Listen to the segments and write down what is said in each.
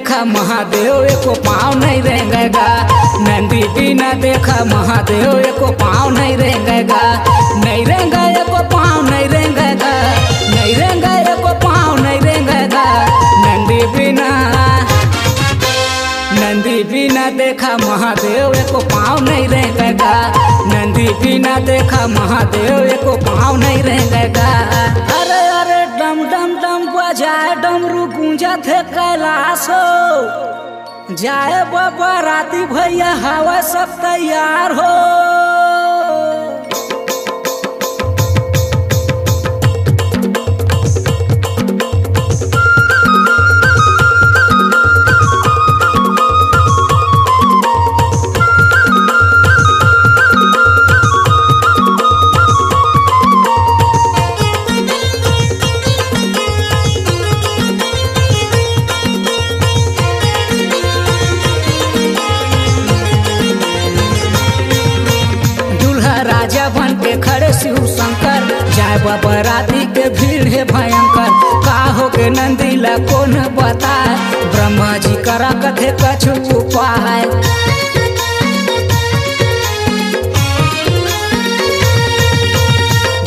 देखा महादेव एको पाँव नहीं रेंगेगा। नंदी बिना देखा महादेव एको पाँव नहीं रेंगेगा। नहीं रेंगा एको पाँव नहीं रेंगेगा। नहीं रेंगा एको पाँव नहीं रेंगेगा। नंदी बिना देखा महादेव एको पाँव नहीं रेंगेगा। नंदी बिना देखा महादेव एको पाँव नहीं रेंगेगा। अरे अरे डम डम डम बजाए डमरू गूंजत है कैलाश हो। जाए बाबा राती भैया हवा सब तैयार हो। राजा बन के खड़े शिव शंकर, जाए बाबा राती के भीड़ है भयंकर। का हो के नंदीला कौन बताए, ब्रह्मा जी करा कथे कछु उपाय।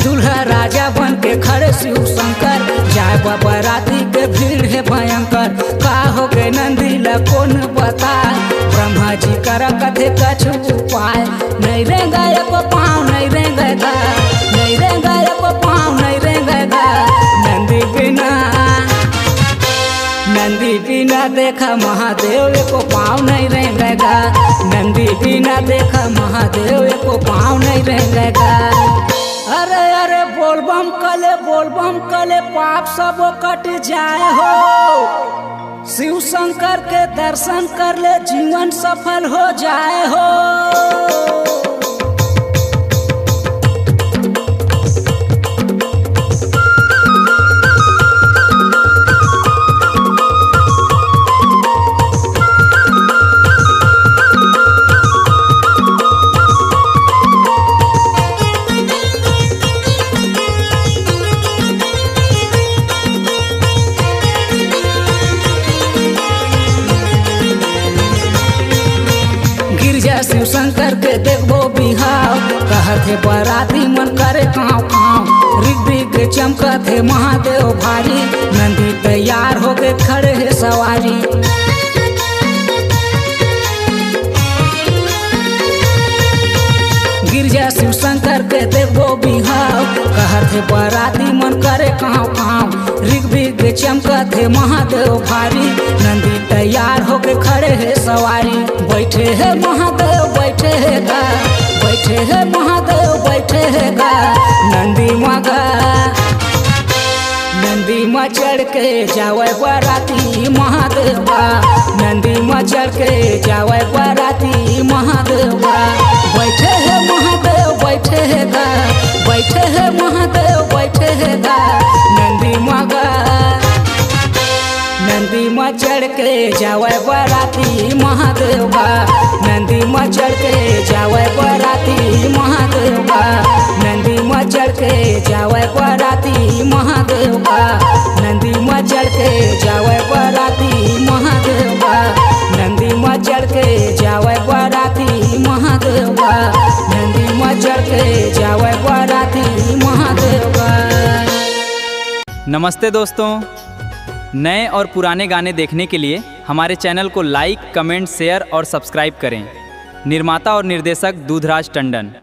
दूल्हा राजा बन के खड़े शिव शंकर, जाए बाबा राती के भीड़ है भयंकर। का हो के नंदीला कौन बताए, ब्रह्मा जी करा कथे कछु उपाय। नहीं रेंगा एको पाँव नहीं रेंगेगा। नहीं रेंगा एको पाँव नहीं रेंगेगा। नंदी बिना देखा महादेव एको पाँव नहीं रेंगेगा। नंदी बिना देखा महादेव एको पाँव नहीं रेंगेगा। अरे अरे बोलबम कले पाप सब कट जाए हो। शिव शंकर के दर्शन कर ले जीवन सफल हो जाए हो। शिव शंकर के देखबो बिहाव, कहत है बराती मन करे काँव काँव। रिग रिग चमकत है महादेव भारी, नंदी तैयार हो के खड़े है सवारी। गिरजा शिव शंकर के देखबो बिहाव, कहत है बराती मन करे काँव काँव। रिग रिग चमकत है महादेव भारी, नंदी तैयार हो के खड़े है सवारी। बैठे है महादेव बैठे है गा, बैठे है महादेव बैठे है गा। नंदी में चढ़ के जावे बराती महादेवा। नंदी में चढ़ के जावे बराती महादेवा। बैठे है महादेव बैठे है गा, बैठे है महादेव बैठे है गा। नंदी में चढ़ के जावे बराती महादेवा। नंदी में चढ़ के जावे बराती महादेवा। नंदी में चढ़ के जावे बराती महादेवा। नंदी में चढ़ के जावे बराती महादेवा। नंदी में चढ़ के जावे बराती महादेवा। नंदी में चढ़ के जावे बराती महादेवा। नमस्ते दोस्तों, नए और पुराने गाने देखने के लिए हमारे चैनल को लाइक, कमेंट, शेयर और सब्सक्राइब करें। निर्माता और निर्देशक दूधराज टंडन।